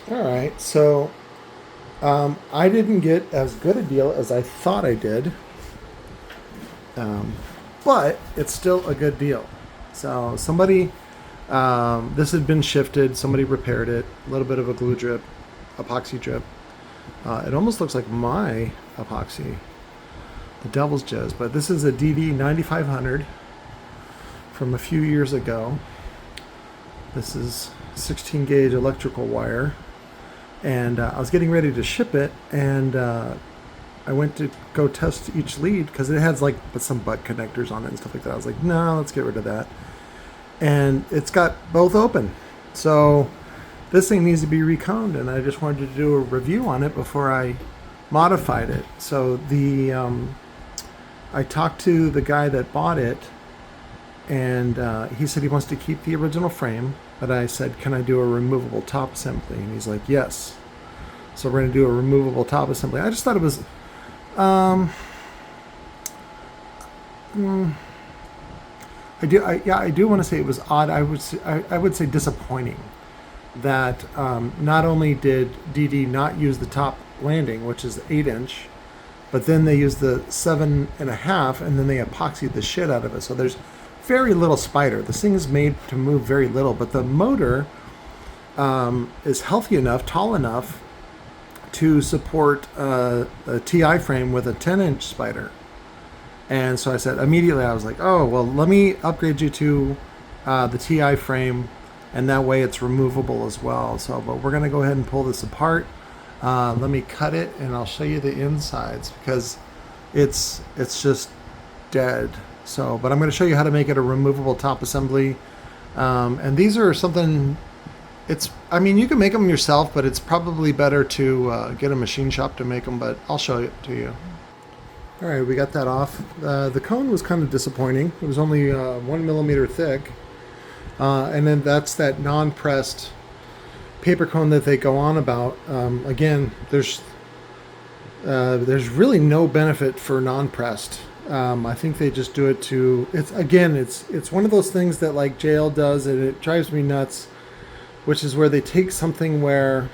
All right, so I didn't get as good a deal as I thought I did, um, but it's still a good deal. So somebody, this had been shifted. Somebody repaired it. A little bit of a glue drip, epoxy drip. It almost looks like my epoxy, the Devil's Jizz, but this is a DD 9500 from a few years ago. This is 16 gauge electrical wire, and I was getting ready to ship it, and I went to go test each lead because it has like some butt connectors on it and stuff like that. I was like, no, let's get rid of that. And it's got both open. So this thing needs to be reconed, and I just wanted to do a review on it before I modified it. So I talked to the guy that bought it, and he said he wants to keep the original frame, but I said, can I do a removable top assembly? And he's like, yes. So we're going to do a removable top assembly. I just thought it was I do want to say it was odd. I would say disappointing that not only did DD not use the top landing, which is 8-inch, but then they used the 7.5, and then they epoxied the shit out of it. So there's very little spider. This thing is made to move very little, but the motor is healthy enough, tall enough to support a TI frame with a 10-inch spider. And so I said, immediately I was like, oh, well, let me upgrade you to the TI frame, and that way it's removable as well. So, but we're going to go ahead and pull this apart. Let me cut it, and I'll show you the insides because it's just dead. So, but I'm going to show you how to make it a removable top assembly. And these are something, I mean, you can make them yourself, but it's probably better to get a machine shop to make them, but I'll show it to you. All right, we got that off. The cone was kind of disappointing. It was only 1 millimeter thick. And then that's that non-pressed paper cone that they go on about. Again, there's really no benefit for non-pressed. I think they just do it to. It's one of those things that like JL does, and it drives me nuts. Which is where they take something where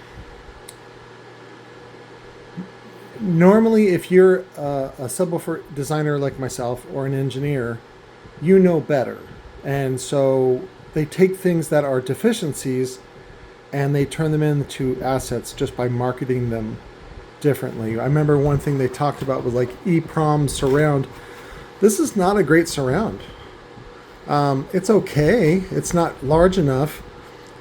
normally, if you're a subwoofer designer like myself or an engineer, you know better, and so they take things that are deficiencies and they turn them into assets just by marketing them differently. I remember one thing they talked about was like EEPROM surround. This is not a great surround. It's okay. It's not large enough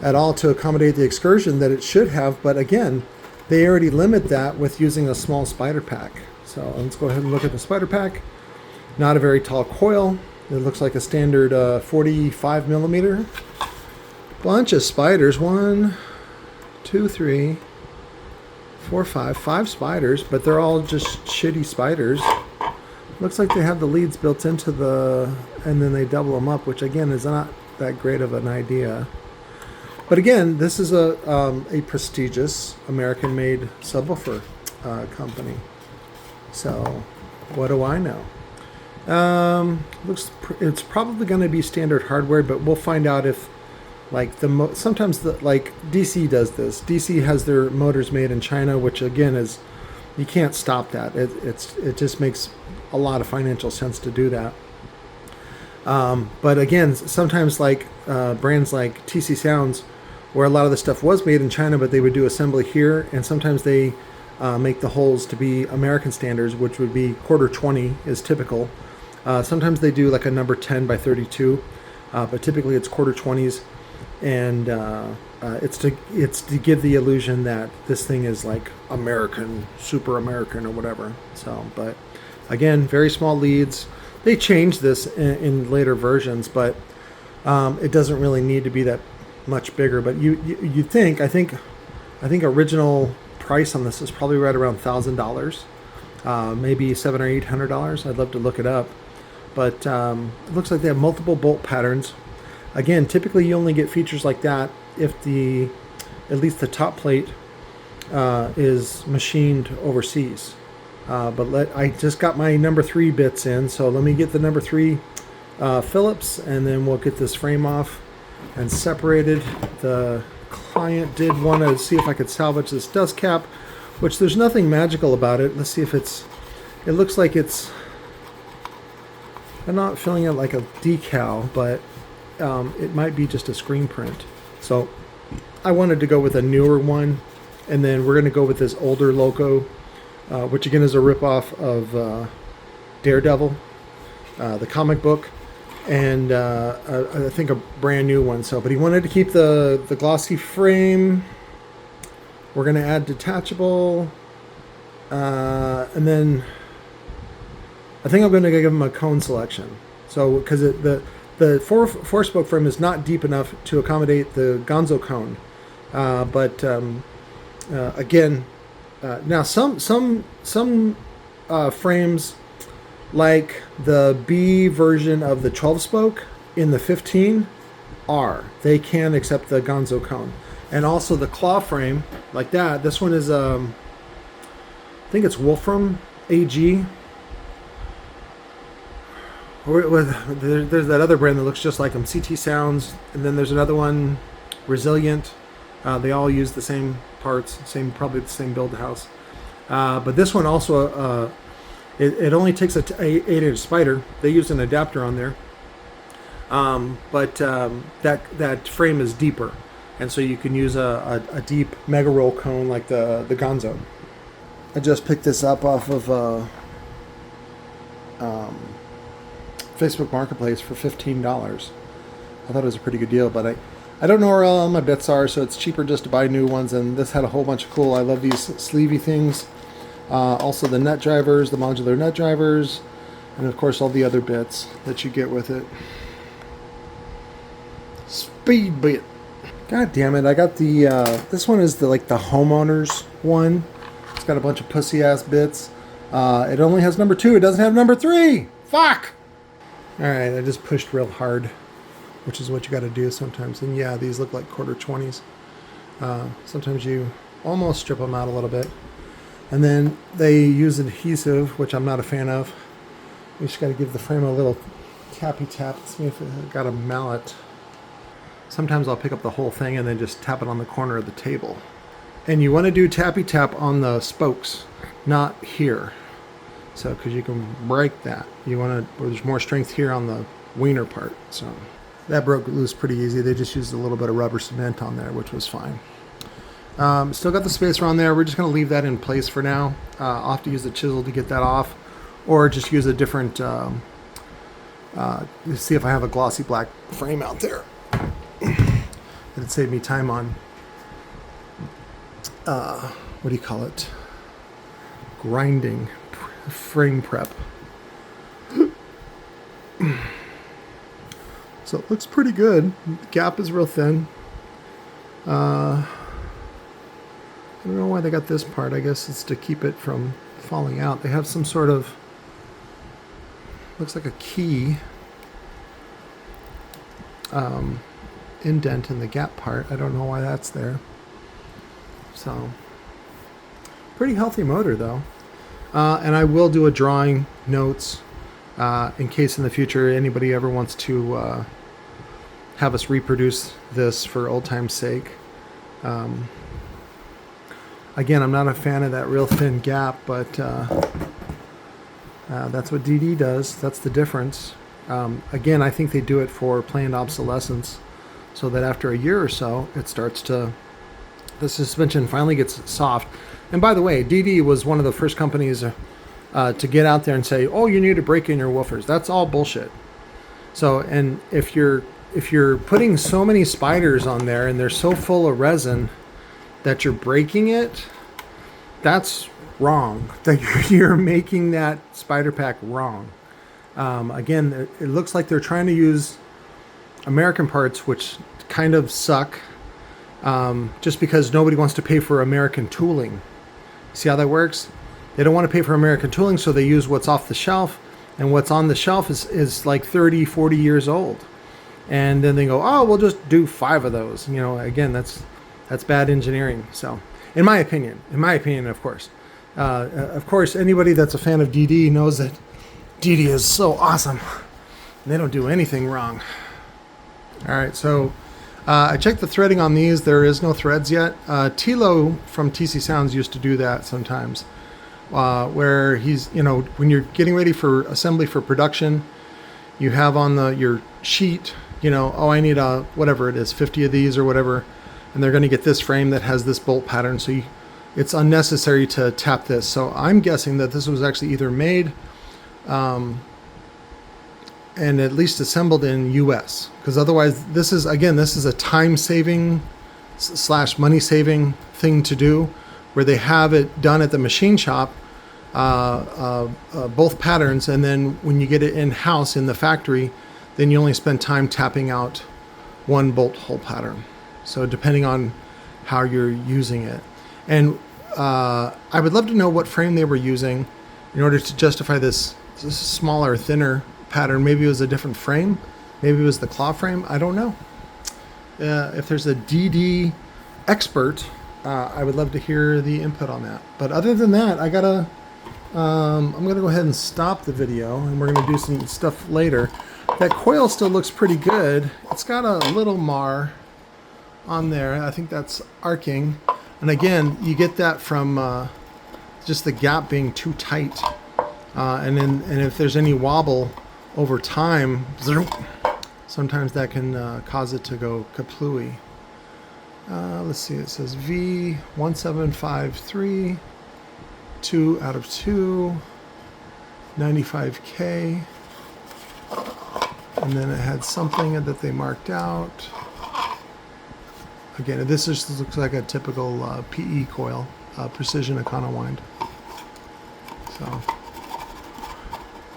at all to accommodate the excursion that it should have, but again, they already limit that with using a small spider pack. So let's go ahead and look at the spider pack. Not a very tall coil. It looks like a standard 45 millimeter. Bunch of spiders. 1, 2, 3, 4, 5 spiders, but they're all just shitty spiders. Looks like they have the leads built into and then they double them up, which again is not that great of an idea. But again, this is a prestigious American-made subwoofer company. So, what do I know? It's probably going to be standard hardware, but we'll find out if, like sometimes like DC does this. DC has their motors made in China, which again is you can't stop that. It just makes a lot of financial sense to do that. But again, sometimes like brands like TC Sounds, where a lot of the stuff was made in China, but they would do assembly here, and sometimes they make the holes to be American standards, which would be 1/4 is typical. Sometimes they do like a number 10 by 32, but typically it's 1/4, and it's to give the illusion that this thing is like American, super American or whatever. So, but again, very small leads. They changed this in later versions, but it doesn't really need to be that much bigger. But you think I think original price on this is probably right around $1,000, maybe $700 or $800. I'd love to look it up, but it looks like they have multiple bolt patterns. Again, typically you only get features like that if at least the top plate is machined overseas. But I just got my number 3 bits in, so let me get the number 3 Phillips, and then we'll get this frame off and separated the client did want to see if I could salvage this dust cap, which there's nothing magical about it. Let's see if it looks like I'm not feeling it like a decal, but it might be just a screen print. So I wanted to go with a newer one, and then we're going to go with this older logo, which again is a ripoff of Daredevil, the comic book, and I think a brand new one. So, but he wanted to keep the glossy frame. We're going to add detachable, and then I think I'm going to give him a cone selection. So, because the four spoke frame is not deep enough to accommodate the Gonzo cone, but again, now some frames, like the B version of the 12 spoke in the 15, they can accept the Gonzo cone, and also the claw frame like that. This one is I think it's Wolfram AG. There's that other brand that looks just like them, CT Sounds, and then there's another one, Resilient. They all use the same parts, probably the same build house. But this one also, it only takes a 8-inch spider. They use an adapter on there, but that frame is deeper, and so you can use a deep mega roll cone like the Gonzo. I just picked this up off of Facebook Marketplace for $15. I thought it was a pretty good deal, but I don't know where all my bits are, so it's cheaper just to buy new ones, and this had a whole bunch of cool, I love these sleevey things. Also the nut drivers, the modular nut drivers, and of course all the other bits that you get with it. Speed bit. God damn it, I got the, this one is the homeowners one. It's got a bunch of pussy ass bits. It only has number 2, it doesn't have number 3! Fuck! Alright, I just pushed real hard, which is what you got to do sometimes. And yeah, these look like quarter 20s. Sometimes you almost strip them out a little bit. And then they use adhesive, which I'm not a fan of. You just got to give the frame a little tappy tap. Let's see if it got a mallet. Sometimes I'll pick up the whole thing and then just tap it on the corner of the table. And you want to do tappy tap on the spokes, not here. So, because you can break that. You want to, there's more strength here on the wiener part. So, that broke loose pretty easy. They just used a little bit of rubber cement on there, which was fine. Still got the spacer on there. We're just going to leave that in place for now. I'll have to use the chisel to get that off, or just use a different, see if I have a glossy black frame out there. It'd save me time on, what do you call it? Grinding. Frame prep. So it looks pretty good. The gap is real thin. I don't know why they got this part. I guess it's to keep it from falling out. They have some sort of, looks like a key indent in the gap part. I don't know why that's there. So pretty healthy motor though. And I will do a drawing notes in case in the future anybody ever wants to have us reproduce this for old time's sake. Again, I'm not a fan of that real thin gap, but that's what DD does. That's the difference. Again, I think they do it for planned obsolescence, so that after a year or so, it starts to, the suspension finally gets soft. And by the way, DD was one of the first companies to get out there and say, oh, you need to break in your woofers. That's all bullshit. So, and if you're putting so many spiders on there and they're so full of resin that you're breaking it, that's wrong. That you're making that spider pack wrong. Again, it looks like they're trying to use American parts, which kind of suck, just because nobody wants to pay for American tooling. See how that works? They don't want to pay for American tooling, so they use what's off the shelf, and what's on the shelf is like 30, 40 years old. And then they go, oh, we'll just do 5 of those. You know, again, that's bad engineering. So, in my opinion, of course. Of course, anybody that's a fan of DD knows that DD is so awesome. They don't do anything wrong. All right, so I checked the threading on these. There is no threads yet. Tilo from TC Sounds used to do that sometimes, where he's, when you're getting ready for assembly for production, you have on your sheet, oh, I need whatever it is, 50 of these or whatever, and they're going to get this frame that has this bolt pattern. So it's unnecessary to tap this. So I'm guessing that this was actually either made and at least assembled in US, because otherwise this is a time-saving / money-saving thing to do, where they have it done at the machine shop, both patterns, and then when you get it in-house in the factory, then you only spend time tapping out one bolt hole pattern. So depending on how you're using it. And I would love to know what frame they were using in order to justify this smaller, thinner pattern. Maybe it was a different frame. Maybe it was the claw frame. I don't know. If there's a DD expert, I would love to hear the input on that. But other than that, I'm gonna go ahead and stop the video, and we're gonna do some stuff later. That coil still looks pretty good. It's got a little mar on there. I think that's arcing. And again, you get that from just the gap being too tight. And if there's any wobble over time, sometimes that can cause it to go kaplooey. Let's see, it says V1753, 2 out of 2, 95K. And then it had something that they marked out. Again, this just looks like a typical PE coil, precision econowind. So,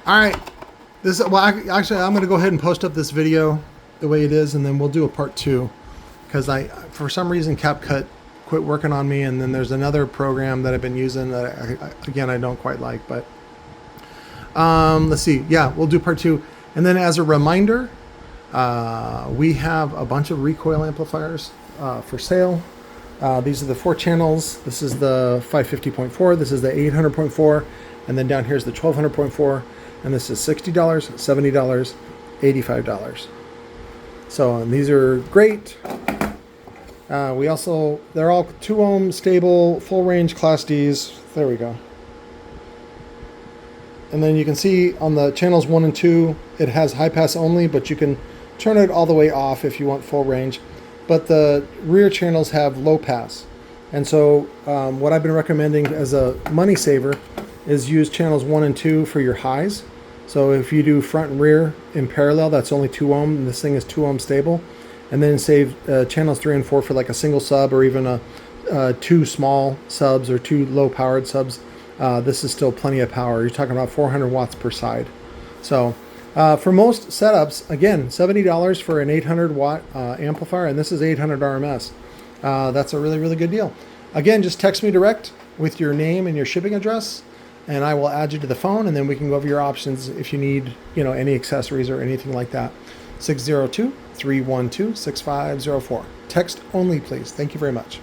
all right. Actually, I'm going to go ahead and post up this video the way it is, and then we'll do a part 2, because for some reason, CapCut quit working on me, and then there's another program that I've been using that I don't quite like. But let's see. Yeah, we'll do part 2, and then as a reminder, we have a bunch of Recoil amplifiers for sale. These are the 4 channels. This is the 550.4. This is the 800.4, and then down here is the 1200.4. And this is $60, $70, $85. So, and these are great. They're all 2 ohm stable, full range Class Ds. There we go. And then you can see on the channels 1 and 2, it has high pass only, but you can turn it all the way off if you want full range. But the rear channels have low pass. And so what I've been recommending as a money saver is use channels 1 and 2 for your highs. So if you do front and rear in parallel, that's only 2 ohm, and this thing is 2 ohm stable. And then save channels 3 and 4 for like a single sub, or even 2 small subs or 2 low powered subs. This is still plenty of power. You're talking about 400 watts per side. So for most setups, again, $70 for an 800 watt amplifier, and this is 800 RMS. That's a really, really good deal. Again, just text me direct with your name and your shipping address, and I will add you to the phone, and then we can go over your options if you need, any accessories or anything like that. 602-312-6504. Text only, please. Thank you very much.